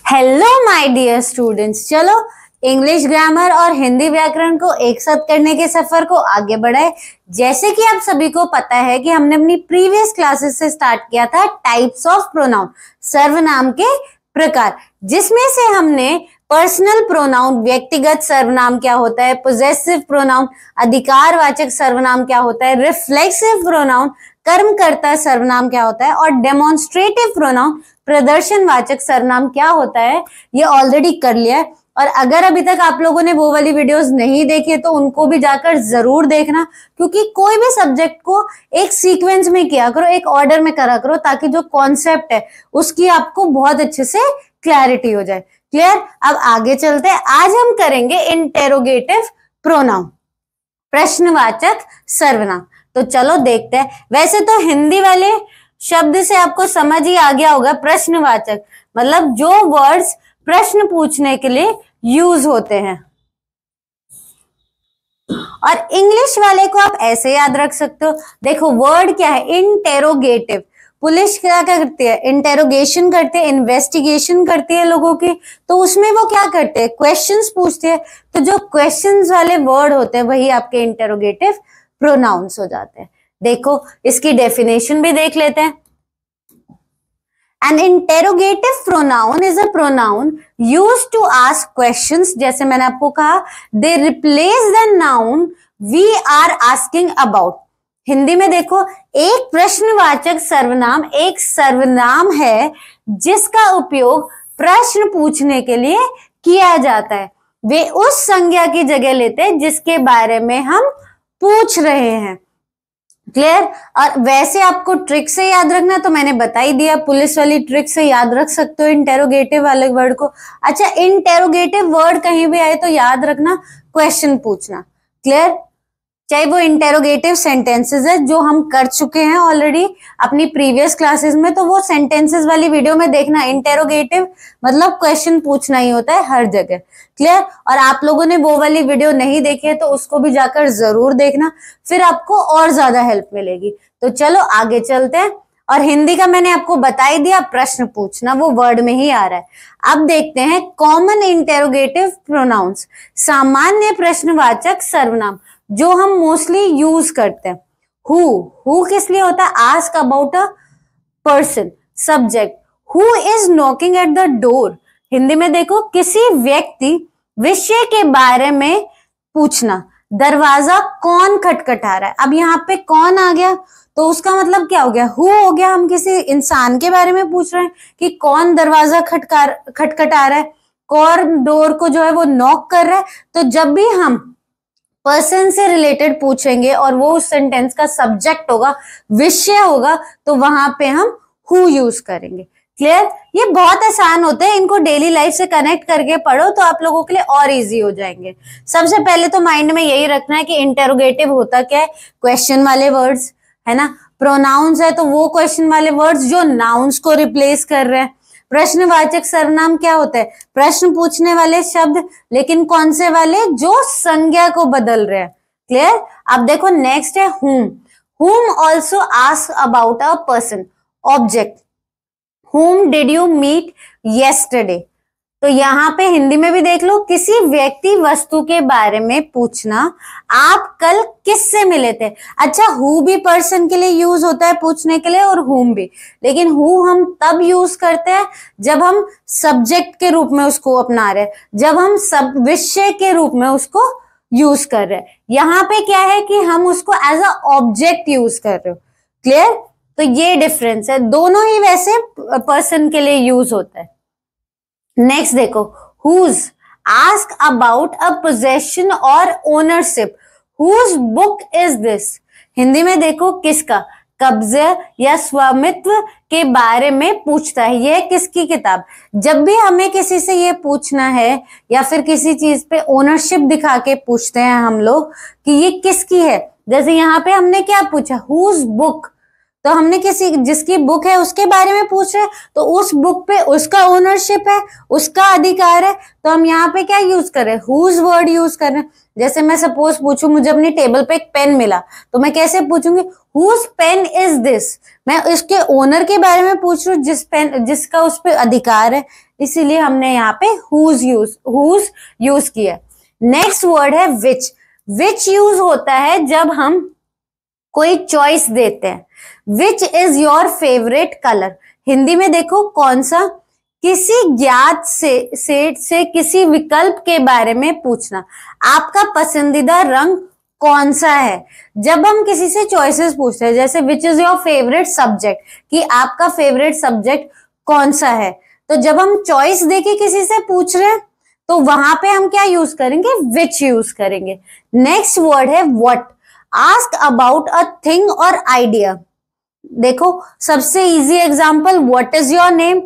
Hello my dear students, चलो English grammar और हिंदी व्याकरण को एक साथ करने के सफर को आगे बढ़ाए। जैसे कि आप सभी को पता है कि हमने अपनी प्रीवियस क्लासेस से स्टार्ट किया था टाइप्स ऑफ प्रोनाउन, सर्वनाम के प्रकार, जिसमें से हमने पर्सनल प्रोनाउन व्यक्तिगत सर्वनाम क्या होता है, पोजेसिव प्रोनाउन अधिकारवाचक सर्वनाम क्या होता है, रिफ्लेक्सिव प्रोनाउन कर्मकर्ता सर्वनाम क्या होता है और डेमोन्स्ट्रेटिव प्रोनाउन प्रदर्शनवाचक सर्वनाम क्या होता है, ये ऑलरेडी कर लिया है। और अगर अभी तक आप लोगों ने वो वाली वीडियोस नहीं देखी तो उनको भी जाकर जरूर देखना, क्योंकि कोई भी सब्जेक्ट को एक सीक्वेंस में किया करो, एक ऑर्डर में करा करो, ताकि जो कॉन्सेप्ट है उसकी आपको बहुत अच्छे से क्लैरिटी हो जाए। क्लियर? अब आगे चलते हैं। आज हम करेंगे इंटेरोगेटिव प्रोनाउन, प्रश्नवाचक सर्वनाम। तो चलो देखते हैं। वैसे तो हिंदी वाले शब्द से आपको समझ ही आ गया होगा, प्रश्नवाचक मतलब जो वर्ड्स प्रश्न पूछने के लिए यूज होते हैं। और इंग्लिश वाले को आप ऐसे याद रख सकते हो। देखो वर्ड क्या है, इंटेरोगेटिव। पुलिस क्या करती है, इंटेरोगेशन करते हैं, इन्वेस्टिगेशन करती है लोगों की, तो उसमें वो क्या करते हैं, क्वेश्चंस पूछते हैं। तो जो क्वेश्चंस वाले वर्ड होते हैं वही आपके इंटेरोगेटिव प्रोनाउंस हो जाते हैं। देखो इसकी डेफिनेशन भी देख लेते हैं। An interrogative pronoun is a pronoun used to ask questions। जैसे मैंने आपको कहा, they replace the noun we are asking about। Hindi में देखो, एक प्रश्नवाचक सर्वनाम एक सर्वनाम है जिसका उपयोग प्रश्न पूछने के लिए किया जाता है। वे उस संज्ञा की जगह लेते हैं जिसके बारे में हम पूछ रहे हैं। क्लियर? और वैसे आपको ट्रिक से याद रखना तो मैंने बता ही दिया, पुलिस वाली ट्रिक से याद रख सकते हो इंटेरोगेटिव वाले वर्ड को। अच्छा, इंटेरोगेटिव वर्ड कहीं भी आए तो याद रखना क्वेश्चन पूछना। क्लियर? चाहे वो इंटेरोगेटिव सेंटेंसेस है जो हम कर चुके हैं ऑलरेडी अपनी प्रीवियस क्लासेस में, तो वो सेंटेंसेस वाली वीडियो में देखना। इंटेरोगेटिव मतलब क्वेश्चन पूछना ही होता है हर जगह। क्लियर? और आप लोगों ने वो वाली वीडियो नहीं देखी है तो उसको भी जाकर जरूर देखना, फिर आपको और ज्यादा हेल्प मिलेगी। तो चलो आगे चलते हैं। और हिंदी का मैंने आपको बता ही दिया, प्रश्न पूछना वो वर्ड में ही आ रहा है। अब देखते हैं कॉमन इंटेरोगेटिव प्रोनाउंस, सामान्य प्रश्नवाचक सर्वनाम जो हम मोस्टली यूज करते हैं। हु किस लिए होता है, ask about a person. Subject, who is knocking at the door. Hindi में देखो, किसी व्यक्ति विषय के बारे में पूछना। दरवाजा कौन खटखटा रहा है। अब यहाँ पे कौन आ गया तो उसका मतलब क्या हो गया, हु हो गया। हम किसी इंसान के बारे में पूछ रहे हैं कि कौन दरवाजा खटखटा रहा है, कौन डोर को जो है वो नॉक कर रहा है। तो जब भी हम पर्सन से रिलेटेड पूछेंगे और वो उस सेंटेंस का सब्जेक्ट होगा, विषय होगा, तो वहां पे हम हु यूज करेंगे। क्लियर? ये बहुत आसान होते हैं, इनको डेली लाइफ से कनेक्ट करके पढ़ो तो आप लोगों के लिए और इजी हो जाएंगे। सबसे पहले तो माइंड में यही रखना है कि इंटेरोगेटिव होता क्या है, क्वेश्चन वाले वर्ड्स है ना। प्रोनाउंस है तो वो क्वेश्चन वाले वर्ड्स जो नाउन्स को रिप्लेस कर रहे हैं। प्रश्नवाचक सर्वनाम क्या होता है, प्रश्न पूछने वाले शब्द, लेकिन कौन से वाले, जो संज्ञा को बदल रहे हैं। क्लियर? अब देखो नेक्स्ट है whom also ask about a person। Object, whom did you meet yesterday। तो यहाँ पे हिंदी में भी देख लो, किसी व्यक्ति वस्तु के बारे में पूछना, आप कल किससे मिले थे। अच्छा, हु भी पर्सन के लिए यूज होता है पूछने के लिए और whom भी, लेकिन हु हम तब यूज करते हैं जब हम सब्जेक्ट के रूप में उसको अपना रहे हैं, जब हम सब विषय के रूप में उसको यूज कर रहे हैं। यहाँ पे क्या है कि हम उसको एज अ ऑब्जेक्ट यूज कर रहे हो। क्लियर? तो ये डिफरेंस है, दोनों ही वैसे पर्सन के लिए यूज होता है। नेक्स्ट देखो, whose, ask about a possession or ownership। whose book is this। Hindi में देखो, किसका, कब्जे या स्वामित्व के बारे में पूछता है, यह किसकी किताब। जब भी हमें किसी से ये पूछना है या फिर किसी चीज पे ओनरशिप दिखा के पूछते हैं हम लोग कि ये किसकी है, जैसे यहाँ पे हमने क्या पूछा, whose book, तो हमने किसी जिसकी बुक है उसके बारे में पूछ रहे, तो उस बुक पे उसका ओनरशिप है, उसका अधिकार है, तो हम यहाँ पे क्या यूज कर रहे हैं, हुज वर्ड यूज कर रहे हैं। जैसे मैं सपोज पूछूं, मुझे अपनी टेबल पे एक पेन मिला, तो मैं कैसे पूछूंगी, हुज पेन इज दिस, मैं इसके ओनर के बारे में पूछ रही हूँ जिसका उस पर अधिकार है, इसीलिए हमने यहाँ पे हुज यूज किया। नेक्स्ट वर्ड है विच। विच यूज होता है जब हम कोई चॉइस देते हैं। Which is your favourite colour, Hindi में देखो कौन सा, किसी ज्ञात से किसी विकल्प के बारे में पूछना, आपका पसंदीदा रंग कौन सा है। जब हम किसी से चॉइसेस पूछते हैं, जैसे which is your favourite subject, कि आपका फेवरेट सब्जेक्ट कौन सा है, तो जब हम चॉइस देके किसी से पूछ रहे हैं तो वहां पे हम क्या यूज करेंगे, विच यूज करेंगे। नेक्स्ट वर्ड है what. Ask about a thing और आइडिया। देखो सबसे easy example, what is your name,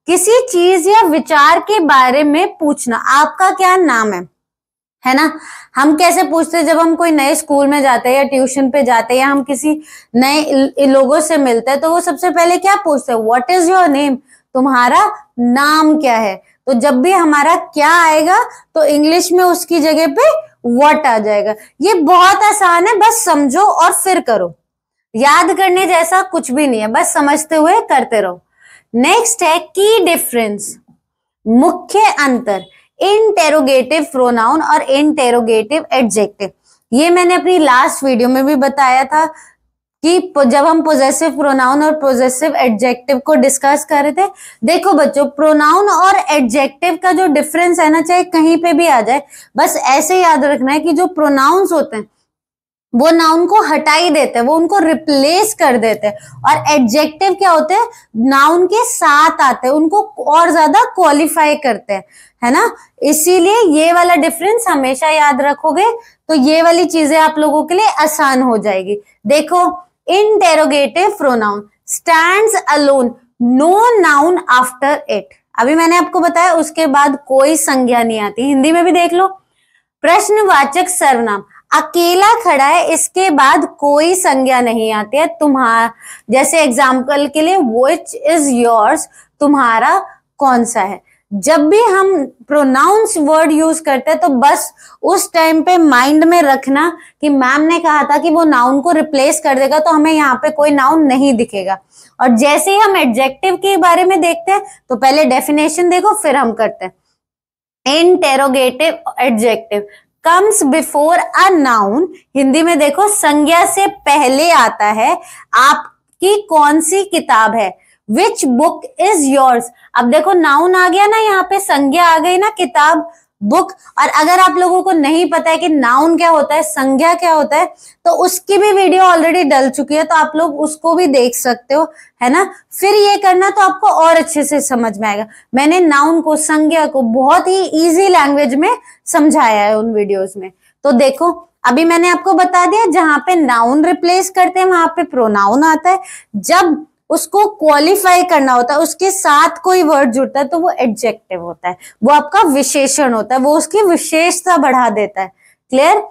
किसी चीज या विचार के बारे में पूछना, आपका क्या नाम है ना। हम कैसे पूछते हैं, जब हम कोई नए स्कूल में जाते हैं या ट्यूशन पे जाते हैं या हम किसी नए लोगों से मिलते हैं, तो वो सबसे पहले क्या पूछते हैं, व्हाट इज योर नेम, तुम्हारा नाम क्या है। तो जब भी हमारा क्या आएगा तो इंग्लिश में उसकी जगह पे व्हाट आ जाएगा। ये बहुत आसान है, बस समझो और फिर करो, याद करने जैसा कुछ भी नहीं है, बस समझते हुए करते रहो। नेक्स्ट है की डिफरेंस, मुख्य अंतर, इंटेरोगेटिव प्रोनाउन और इंटेरोगेटिव एडजेक्टिव। ये मैंने अपनी लास्ट वीडियो में भी बताया था कि जब हम पोजेसिव प्रोनाउन और पोजेसिव एडजेक्टिव को डिस्कस कर रहे थे। देखो बच्चों, प्रोनाउन और एडजेक्टिव का जो डिफरेंस है ना, चाहे कहीं पे भी आ जाए, बस ऐसे याद रखना है कि जो प्रोनाउंस होते हैं वो नाउन को हटा ही देते हैं, वो उनको रिप्लेस कर देते हैं, और एडजेक्टिव क्या होते हैं, नाउन के साथ आते हैं, उनको और ज्यादा क्वालिफाई करते हैं, है ना। इसीलिए ये वाला डिफरेंस हमेशा याद रखोगे तो ये वाली चीजें आप लोगों के लिए आसान हो जाएगी। देखो, interrogative pronoun stands alone, no noun after it. अभी मैंने आपको बताया उसके बाद कोई संज्ञा नहीं आती। हिंदी में भी देख लो, प्रश्नवाचक सर्वनाम अकेला खड़ा है, इसके बाद कोई संज्ञा नहीं आती है। तुम्हारा, जैसे एग्जाम्पल के लिए व्हिच इज योर्स, तुम्हारा कौन सा है। जब भी हम प्रोनाउंस वर्ड यूज करते हैं तो बस उस टाइम पे माइंड में रखना कि मैम ने कहा था कि वो नाउन को रिप्लेस कर देगा, तो हमें यहाँ पे कोई नाउन नहीं दिखेगा। और जैसे ही हम एडजेक्टिव के बारे में देखते हैं तो पहले डेफिनेशन देखो फिर हम करते हैं। Interrogative adjective comes before a noun, Hindi में देखो संज्ञा से पहले आता है। आपकी कौन सी किताब है, विच बुक इज योर्स। अब देखो नाउन आ गया ना, यहाँ पे संज्ञा आ गई ना, किताब, बुक। और अगर आप लोगों को नहीं पता है कि नाउन क्या होता है, संज्ञा क्या होता है, तो उसकी भी वीडियो ऑलरेडी डल चुकी है, तो आप लोग उसको भी देख सकते हो, है ना। फिर ये करना तो आपको और अच्छे से समझ में आएगा। मैंने नाउन को, संज्ञा को बहुत ही इजी लैंग्वेज में समझाया है उन वीडियोस में। तो देखो अभी मैंने आपको बता दिया, जहां पे नाउन रिप्लेस करते हैं वहां पे प्रोनाउन आता है। जब उसको क्वालिफाई करना होता है, उसके साथ कोई वर्ड जुड़ता है, तो वो एडजेक्टिव होता है, वो आपका विशेषण होता है, वो उसकी विशेषता बढ़ा देता है। क्लियर।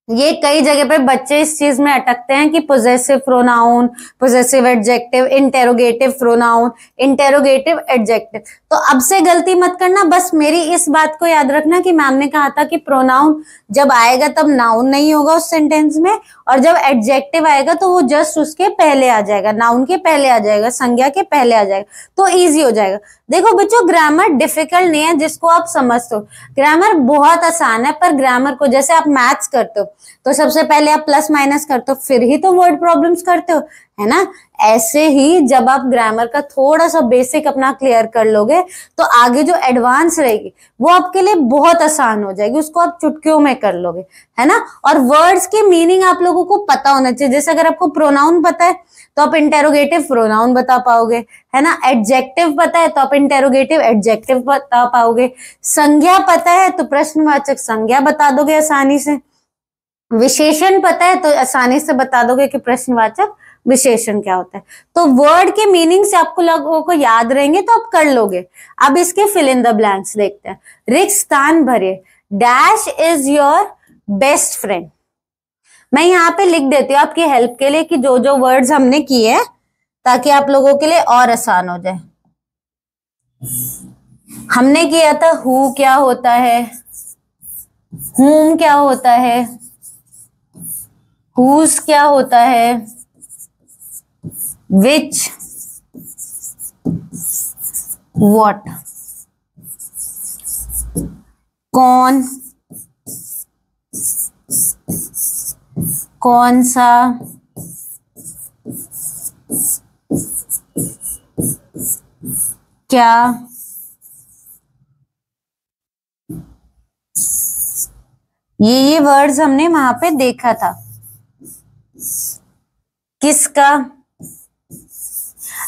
ये कई जगह पे बच्चे इस चीज में अटकते हैं कि possessive pronoun, possessive adjective, interrogative pronoun, interrogative adjective. तो अब से गलती मत करना, बस मेरी इस बात को याद रखना कि मैम ने कहा था कि प्रोनाउन जब आएगा तब नाउन नहीं होगा उस सेंटेंस में, और जब एडजेक्टिव आएगा तो वो जस्ट उसके पहले आ जाएगा, नाउन के पहले आ जाएगा, संज्ञा के पहले आ जाएगा, तो इजी हो जाएगा। देखो बच्चों, ग्रामर डिफिकल्ट नहीं है जिसको आप समझते हो, ग्रामर बहुत आसान है। पर ग्रामर को, जैसे आप मैथ्स करते हो तो सबसे पहले आप प्लस माइनस करते हो, फिर ही तो वर्ड प्रॉब्लम्स करते हो, है ना। ऐसे ही जब आप ग्रामर का थोड़ा सा बेसिक अपना क्लियर कर लोगे तो आगे जो एडवांस रहेगी वो आपके लिए बहुत आसान हो जाएगी, उसको आप चुटकियों में कर लोगे, है ना। और वर्ड्स के मीनिंग आप लोगों को पता होना चाहिए। जैसे अगर आपको प्रोनाउन पता है तो आप इंटेरोगेटिव प्रोनाउन बता पाओगे, है ना। एडजेक्टिव पता है तो आप इंटेरोगेटिव एडजेक्टिव बता पाओगे। संज्ञा पता है तो प्रश्नवाचक संज्ञा बता दोगे आसानी से। विशेषण पता है तो आसानी से बता दोगे कि प्रश्नवाचक विशेषण क्या होता है। तो वर्ड के मीनिंग से आपको लोगों को याद रहेंगे तो आप कर लोगे। अब इसके फिल इन द ब्लैंक्स देखते हैं। रिक्त स्थान भरिए। Dash is your best friend. मैं यहाँ पे लिख देती हूँ आपकी हेल्प के लिए कि जो जो वर्ड्स हमने किए हैं, ताकि आप लोगों के लिए और आसान हो जाए। हमने किया था हु क्या होता है, whom क्या होता है, whose क्या होता है, which, what, कौन, कौन सा, क्या, ये वर्ड्स हमने वहां पे देखा था। किसका।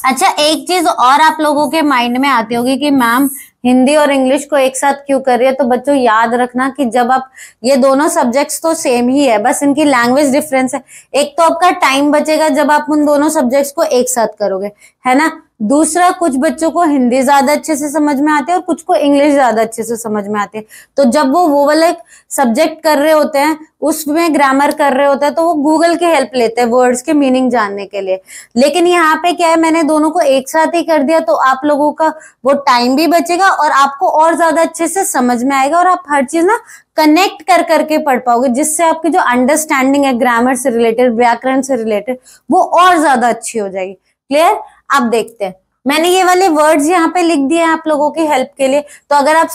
अच्छा, एक चीज और आप लोगों के माइंड में आती होगी कि मैम हिंदी और इंग्लिश को एक साथ क्यों कर रही है। तो बच्चों याद रखना कि जब आप, ये दोनों सब्जेक्ट्स तो सेम ही है, बस इनकी लैंग्वेज डिफरेंस है। एक तो आपका टाइम बचेगा जब आप उन दोनों सब्जेक्ट्स को एक साथ करोगे, है ना। दूसरा, कुछ बच्चों को हिंदी ज्यादा अच्छे से समझ में आती है और कुछ को इंग्लिश ज्यादा अच्छे से समझ में आती है। तो जब वो वाला सब्जेक्ट कर रहे होते हैं, उसमें ग्रामर कर रहे होते हैं, तो वो गूगल की हेल्प लेते हैं वर्ड्स के मीनिंग जानने के लिए। लेकिन यहाँ पे क्या है, मैंने दोनों को एक साथ ही कर दिया, तो आप लोगों का वो टाइम भी बचेगा और आपको और ज्यादा अच्छे से समझ में आएगा, और आप हर चीज ना कनेक्ट कर करके पढ़ पाओगे, जिससे आपकी जो अंडरस्टैंडिंग है ग्रामर से रिलेटेड, व्याकरण से रिलेटेड, वो और ज्यादा अच्छी हो जाएगी। क्लियर। अब देखते हैं, मैंने ये वाले वर्ड्स यहाँ पे लिख दिए हैं आप लोगों की हेल्प के लिए। तो अगर आप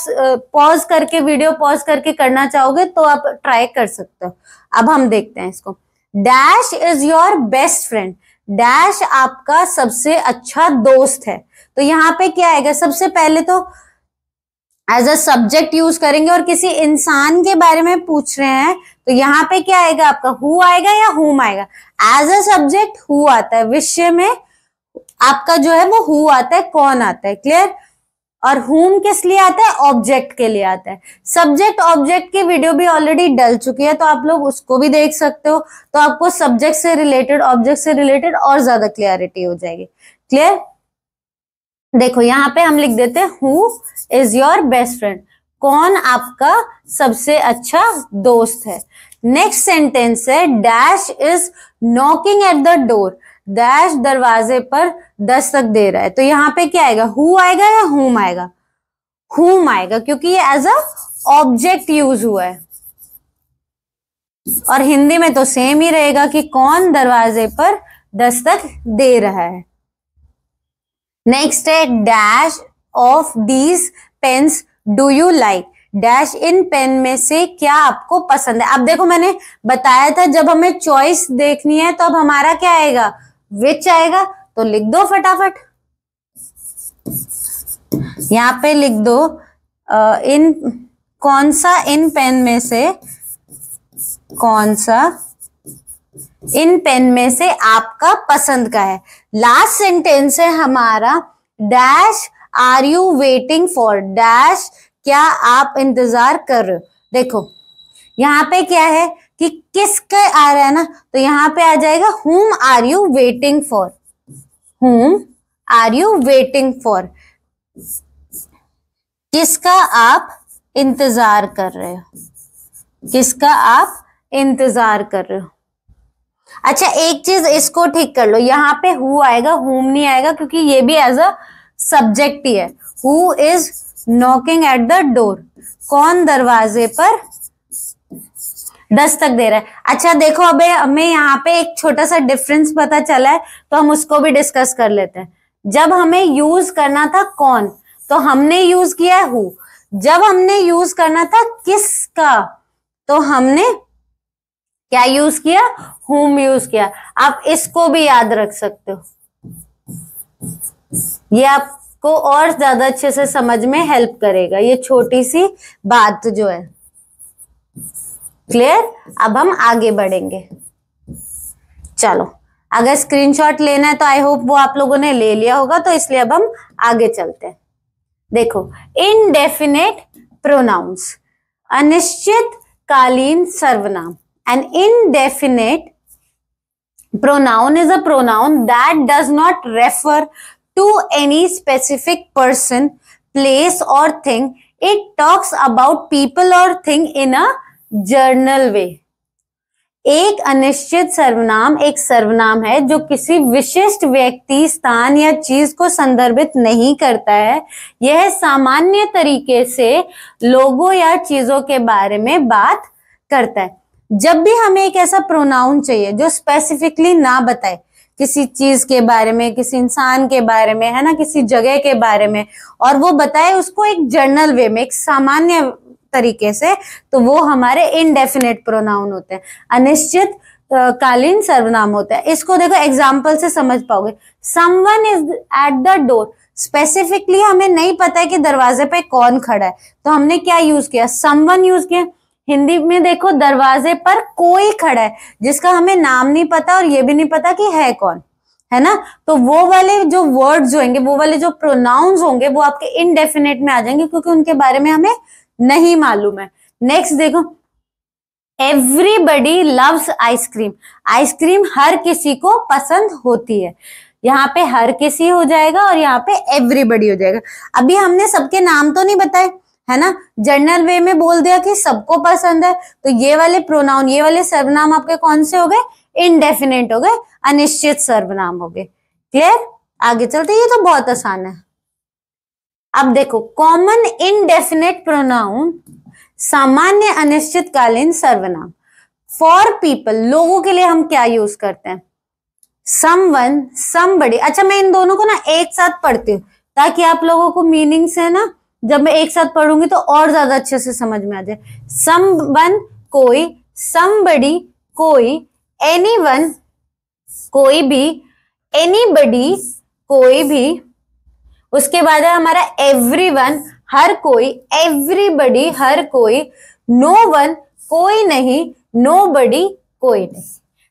पॉज करके, वीडियो पॉज करके करना चाहोगे तो आप ट्राई कर सकते हो। अब हम देखते हैं इसको। Dash is your best friend, dash आपका सबसे अच्छा दोस्त है। तो यहाँ पे क्या आएगा, सबसे पहले तो एज अ सब्जेक्ट यूज करेंगे और किसी इंसान के बारे में पूछ रहे हैं, तो यहाँ पे क्या आएगा आपका, हु आएगा या हुम आएगा। एज अ सब्जेक्ट हु आता है, विषय में आपका जो है वो हु आता है, कौन आता है। क्लियर। और हुम किस लिए आता है, ऑब्जेक्ट के लिए आता है। सब्जेक्ट ऑब्जेक्ट की वीडियो भी ऑलरेडी डल चुकी है, तो आप लोग उसको भी देख सकते हो, तो आपको सब्जेक्ट से रिलेटेड, ऑब्जेक्ट से रिलेटेड और ज्यादा क्लियरिटी हो जाएगी। क्लियर। देखो यहाँ पे हम लिख देते हैं who is your best friend, कौन आपका सबसे अच्छा दोस्त है। नेक्स्ट सेंटेंस है dash is knocking at the door, dash दरवाजे पर दस्तक दे रहा है। तो यहाँ पे क्या आएगा, हु आएगा या हुम आएगा, हुम आएगा, क्योंकि ये एज अ ऑब्जेक्ट यूज हुआ है। और हिंदी में तो सेम ही रहेगा कि कौन दरवाजे पर दस्तक दे रहा है। नेक्स्ट है dash of these pens do you like, dash इन पेन में से क्या आपको पसंद है। अब देखो मैंने बताया था जब हमें चॉइस देखनी है तो अब हमारा क्या आएगा, विच आएगा। तो लिख दो फटाफट, यहाँ पे लिख दो इन, कौन सा इन पेन में से, कौन सा इन पेन में से आपका पसंद का है। लास्ट सेंटेंस है हमारा dash are you waiting for, dash क्या आप इंतजार कर रहे हो। देखो यहाँ पे क्या है कि किसका आ रहा है ना, तो यहाँ पे आ जाएगा whom are you waiting for, whom are you waiting for, किसका आप इंतजार कर रहे हो, किसका आप इंतजार कर रहे हो। अच्छा एक चीज इसको ठीक कर लो, यहाँ पे हु आएगा, हुम नहीं आएगा, क्योंकि ये भी एज अ सब्जेक्ट ही है। Who is knocking at the door, कौन दरवाजे पर दस्तक दे रहा है। अच्छा देखो अबे हमें यहाँ पे एक छोटा सा डिफरेंस पता चला है, तो हम उसको भी डिस्कस कर लेते हैं। जब हमें यूज करना था कौन, तो हमने यूज किया है हु। जब हमने यूज करना था किसका, तो हमने क्या यूज किया, whom यूज किया। आप इसको भी याद रख सकते हो, ये आपको और ज्यादा अच्छे से समझ में हेल्प करेगा, ये छोटी सी बात जो है। क्लियर। अब हम आगे बढ़ेंगे। चलो अगर स्क्रीनशॉट लेना है तो आई होप वो आप लोगों ने ले लिया होगा, तो इसलिए अब हम आगे चलते हैं। देखो इनडेफिनेट प्रोनाउंस, अनिश्चित कालीन सर्वनाम। An indefinite pronoun is a pronoun that does not refer to any specific person, place or thing. It talks about people or thing in a general way. एक अनिश्चित सर्वनाम एक सर्वनाम है जो किसी विशिष्ट व्यक्ति, स्थान या चीज को संदर्भित नहीं करता है। यह सामान्य तरीके से लोगों या चीजों के बारे में बात करता है। जब भी हमें एक ऐसा प्रोनाउन चाहिए जो स्पेसिफिकली ना बताए किसी चीज के बारे में, किसी इंसान के बारे में, है ना, किसी जगह के बारे में, और वो बताए उसको एक जनरल वे में, एक सामान्य तरीके से, तो वो हमारे इनडेफिनेट प्रोनाउन होते हैं, अनिश्चित कालीन सर्वनाम होता है। इसको देखो एग्जाम्पल से समझ पाओगे। Someone is at the door, specifically हमें नहीं पता है कि दरवाजे पे कौन खड़ा है, तो हमने क्या यूज किया, समवन यूज किया। हिंदी में देखो दरवाजे पर कोई खड़ा है जिसका हमें नाम नहीं पता और ये भी नहीं पता कि है कौन, है ना, तो वो वाले जो वर्ड्स होंगे, वो वाले जो प्रोनाउंस होंगे वो आपके इनडेफिनेट में आ जाएंगे क्योंकि उनके बारे में हमें नहीं मालूम है। नेक्स्ट देखो, एवरीबडी लव्स आइसक्रीम, आइसक्रीम हर किसी को पसंद होती है। यहाँ पे हर किसी हो जाएगा और यहाँ पे एवरीबडी हो जाएगा। अभी हमने सबके नाम तो नहीं बताए, है ना, जनरल वे में बोल दिया कि सबको पसंद है, तो ये वाले प्रोनाउन, ये वाले सर्वनाम आपके कौन से हो गए, इनडेफिनेट हो गए, अनिश्चित सर्वनाम हो गए। क्लियर, आगे चलते, ये तो बहुत आसान है। अब देखो, कॉमन इनडेफिनेट प्रोनाउन, सामान्य अनिश्चितकालीन सर्वनाम। फॉर पीपल, लोगों के लिए हम क्या यूज करते हैं, समवन, समबडी। अच्छा, मैं इन दोनों को ना एक साथ पढ़ती हूँ ताकि आप लोगों को मीनिंग से ना, जब मैं एक साथ पढ़ूंगी तो और ज्यादा अच्छे से समझ में आ जाए। समवन कोई, समबडी कोई, एनीवन कोई भी, एनीबडी कोई भी, उसके बाद है हमारा एवरीवन हर कोई, एवरीबडी हर कोई, नो वन कोई नहीं, नोबडी कोई नहीं।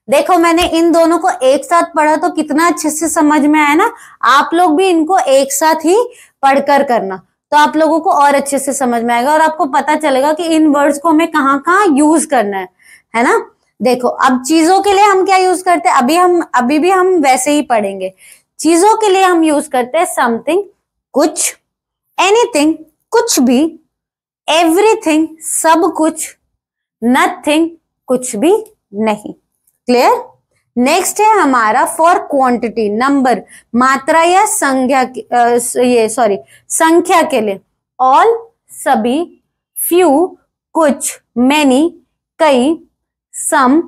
देखो मैंने इन दोनों को एक साथ पढ़ा तो कितना अच्छे से समझ में आया ना। आप लोग भी इनको एक साथ ही पढ़कर करना तो आप लोगों को और अच्छे से समझ में आएगा और आपको पता चलेगा कि इन वर्ड्स को हमें कहाँ कहाँ यूज करना है ना। देखो अब चीजों के लिए हम क्या यूज करते हैं, अभी भी हम वैसे ही पढ़ेंगे। चीजों के लिए हम यूज करते हैं समथिंग कुछ, एनीथिंग कुछ भी, एवरीथिंग सब कुछ, नथिंग कुछ भी नहीं। क्लियर। नेक्स्ट है हमारा फॉर क्वांटिटी, नंबर, मात्रा या संख्या, संख्या के लिए ऑल सभी, फ्यू कुछ, मैनी कई, सम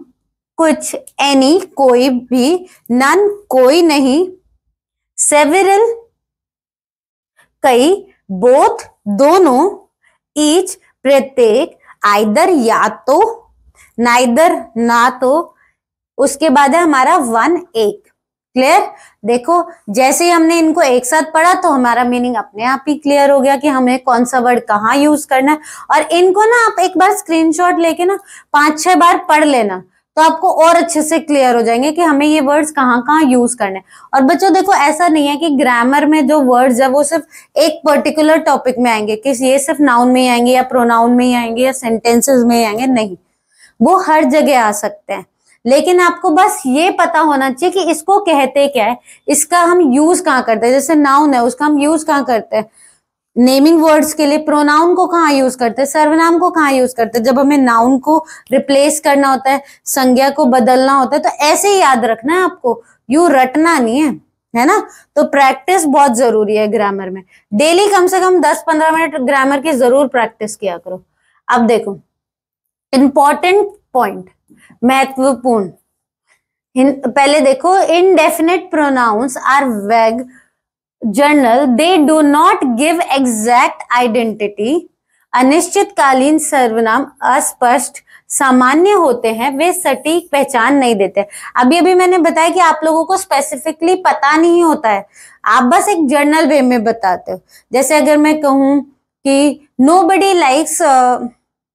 कुछ, एनी कोई भी, नन कोई नहीं, सेवरल कई, बोथ दोनों, ईच प्रत्येक, आइदर या तो, नाइदर ना तो, उसके बाद है हमारा वन एक। क्लियर। देखो जैसे ही हमने इनको एक साथ पढ़ा तो हमारा मीनिंग अपने आप ही क्लियर हो गया कि हमें कौन सा वर्ड कहाँ यूज करना है। और इनको ना आप एक बार स्क्रीनशॉट लेके ना 5-6 बार पढ़ लेना तो आपको और अच्छे से क्लियर हो जाएंगे कि हमें ये वर्ड्स कहाँ कहाँ यूज करने हैं। और बच्चों देखो ऐसा नहीं है कि ग्रामर में जो वर्ड्स है वो सिर्फ एक पर्टिकुलर टॉपिक में आएंगे कि ये सिर्फ नाउन में ही आएंगे या प्रोनाउन में ही आएंगे या सेंटेंसेस में ही आएंगे, नहीं, वो हर जगह आ सकते हैं। लेकिन आपको बस ये पता होना चाहिए कि इसको कहते क्या है, इसका हम यूज कहाँ करते हैं। जैसे नाउन है उसका हम यूज कहाँ करते हैं, नेमिंग वर्ड्स के लिए। प्रोनाउन को कहाँ यूज करते हैं, सर्वनाम को कहाँ यूज करते हैं, जब हमें नाउन को रिप्लेस करना होता है, संज्ञा को बदलना होता है। तो ऐसे ही याद रखना है आपको, यू रटना नहीं है ना। तो प्रैक्टिस बहुत जरूरी है ग्रामर में। डेली कम से कम 10-15 मिनट ग्रामर की जरूर प्रैक्टिस किया करो। अब देखो इंपॉर्टेंट पॉइंट, महत्वपूर्ण, पहले देखो, इनडेफिनेट प्रोनाउंस आर वैग general, they do not give exact identity. अनिश्चितकालीन सर्वनाम अस्पष्ट सामान्य होते हैं, वे सटीक पहचान नहीं देते। अभी अभी मैंने बताया कि आप लोगों को स्पेसिफिकली पता नहीं होता है, आप बस एक जनरल वे में बताते हो। जैसे अगर मैं कहूं कि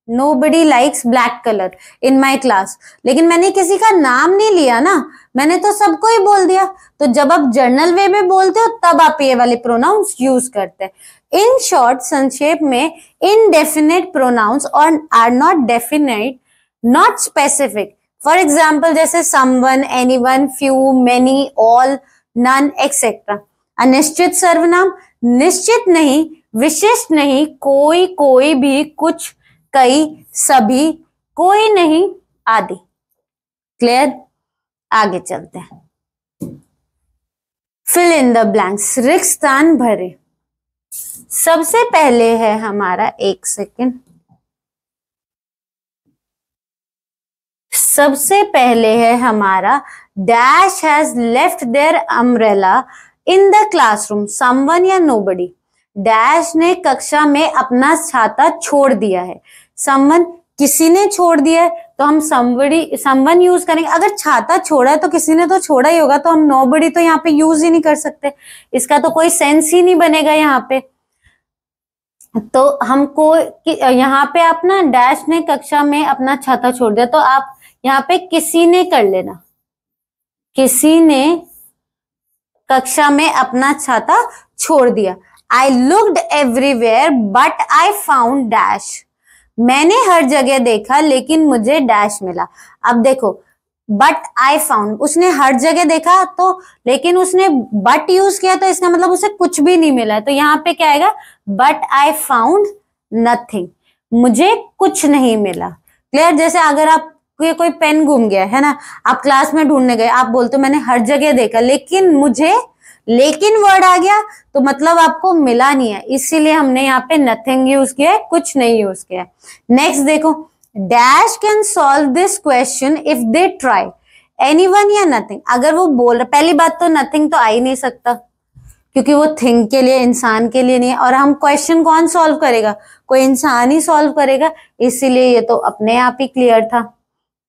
nobody likes black colour in my class, लेकिन मैंने किसी का नाम नहीं लिया ना, मैंने तो सबको ही बोल दिया। तो जब आप जनरल वे में बोलते हो तब आप ये वाले प्रोनाउंस यूज करते हैं। इन शॉर्ट, संक्षेप में, इनडेफिनेट प्रोनाउंस और are not definite, not specific. For example जैसे someone, anyone, few, many, all, none etcetera. अनिश्चित सर्वनाम, निश्चित नहीं, विशिष्ट नहीं, कोई, कोई भी, कुछ, कई, सभी, कोई नहीं, आदि। क्लियर, आगे चलते हैं। फिल इन द ब्लैंक्स, रिक्त स्थान भरे। सबसे पहले है हमारा, एक सेकेंड, सबसे पहले है हमारा dash has left their umbrella in the classroom, someone या नोबडी। डैश ने कक्षा में अपना छाता छोड़ दिया है। समवन, किसी ने छोड़ दिया है, तो हम somebody, समवन यूज करेंगे। अगर छाता छोड़ा है तो किसी ने तो छोड़ा ही होगा, तो हम नोबडी तो यहाँ पे यूज ही नहीं कर सकते, इसका तो कोई सेंस ही नहीं बनेगा यहाँ पे। तो हमको यहाँ पे आप ना, डैश ने कक्षा में अपना छाता छोड़ दिया, तो आप यहाँ पे किसी ने कर लेना, किसी ने कक्षा में अपना छाता छोड़ दिया। I looked everywhere but I found dash, मैंने हर जगह देखा लेकिन मुझे डैश मिला। अब देखो, बट आई फाउंड, उसने हर जगह देखा तो, लेकिन उसने बट यूज किया, तो इसका मतलब उसे कुछ भी नहीं मिला। तो यहाँ पे क्या आएगा, बट आई फाउंड नथिंग, मुझे कुछ नहीं मिला। क्लियर, जैसे अगर आप कोई पेन गुम गया है ना, आप क्लास में ढूंढने गए, आप बोलते हो मैंने हर जगह देखा लेकिन मुझे, लेकिन वर्ड आ गया तो मतलब आपको मिला नहीं है, इसीलिए हमने यहाँ पे नथिंग यूज किया है, कुछ नहीं यूज किया है। नेक्स्ट देखो, dash can solve this question if they try, anyone या नथिंग। अगर वो बोल रहा, पहली बात तो नथिंग तो आ ही नहीं सकता क्योंकि वो थिंग के लिए, इंसान के लिए नहीं है, और हम क्वेश्चन कौन सॉल्व करेगा, कोई इंसान ही सॉल्व करेगा, इसीलिए ये तो अपने आप ही क्लियर था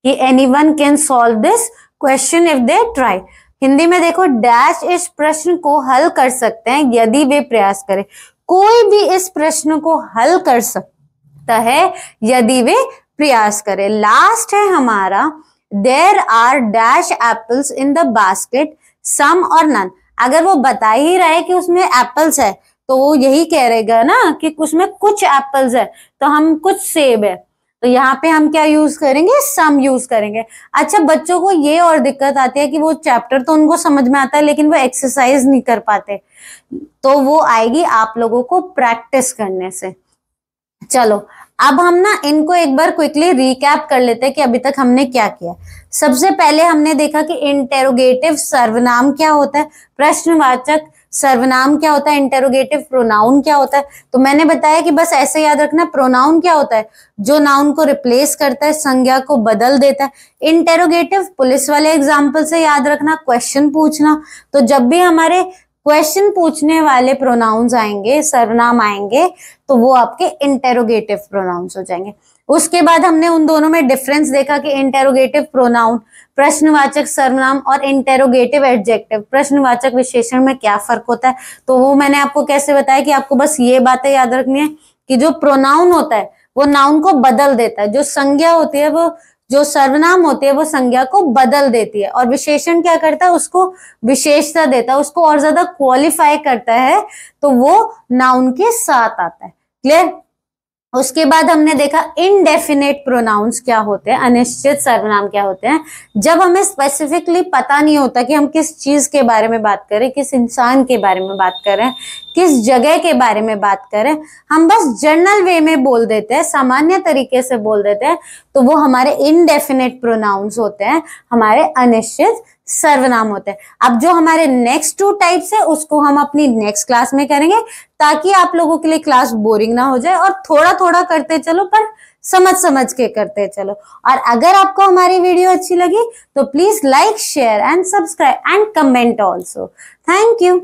कि anyone can solve this question if they try. Hindi में देखो, डैश इस प्रश्न को हल कर सकते हैं यदि वे प्रयास करें, कोई भी इस प्रश्न को हल कर सकता है यदि वे प्रयास करें। लास्ट है हमारा, there are dash apples in the basket, some और नन। अगर वो बता ही रहा है कि उसमें एप्पल्स है तो वो यही कह रहेगा ना कि उसमें कुछ एप्पल्स है, तो हम कुछ सेब है, तो यहाँ पे हम क्या यूज करेंगे, सम यूज करेंगे। अच्छा, बच्चों को ये और दिक्कत आती है कि वो चैप्टर तो उनको समझ में आता है लेकिन वो एक्सरसाइज नहीं कर पाते, तो वो आएगी आप लोगों को प्रैक्टिस करने से। चलो अब हम ना इनको एक बार क्विकली रिकैप कर लेते हैं कि अभी तक हमने क्या किया। सबसे पहले हमने देखा कि इंटेरोगेटिव सर्वनाम क्या होता है, प्रश्नवाचक सर्वनाम क्या होता है, इंटेरोगेटिव प्रोनाउन क्या होता है। तो मैंने बताया कि बस ऐसे याद रखना, प्रोनाउन क्या होता है, जो नाउन को रिप्लेस करता है, संज्ञा को बदल देता है। इंटेरोगेटिव, पुलिस वाले एग्जाम्पल से याद रखना, क्वेश्चन पूछना। तो जब भी हमारे क्वेश्चन पूछने वाले प्रोनाउंस आएंगे, सर्वनाम आएंगे, तो वो आपके इंटेरोगेटिव प्रोनाउंस हो जाएंगे। उसके बाद हमने उन दोनों में डिफरेंस देखा कि इंटेरोगेटिव प्रोनाउन, प्रश्नवाचक सर्वनाम, और इंटेरोगेटिव एडजेक्टिव, प्रश्नवाचक विशेषण में क्या फर्क होता है। तो वो मैंने आपको कैसे बताया कि आपको बस ये बातें याद रखनी है कि जो प्रोनाउन होता है वो नाउन को बदल देता है, जो संज्ञा होती है, वो जो सर्वनाम होती है वो संज्ञा को बदल देती है, और विशेषण क्या करता है, उसको विशेषता देता है, उसको और ज्यादा क्वालिफाई करता है, तो वो नाउन के साथ आता है। क्लियर। उसके बाद हमने देखा इनडेफिनेट प्रोनाउंस क्या होते हैं, अनिश्चित सर्वनाम क्या होते हैं। जब हमें स्पेसिफिकली पता नहीं होता कि हम किस चीज के बारे में बात करें, किस इंसान के बारे में बात करें, किस जगह के बारे में बात करें, हम बस जनरल वे में बोल देते हैं, सामान्य तरीके से बोल देते हैं, तो वो हमारे इनडेफिनेट प्रोनाउंस होते हैं, हमारे अनिश्चित सर्वनाम होते हैं। अब जो हमारे नेक्स्ट 2 टाइप्स है उसको हम अपनी नेक्स्ट क्लास में करेंगे, ताकि आप लोगों के लिए क्लास बोरिंग ना हो जाए, और थोड़ा थोड़ा करते चलो, पर समझ समझ के करते चलो। और अगर आपको हमारी वीडियो अच्छी लगी तो please like, share and subscribe and comment also. Thank you.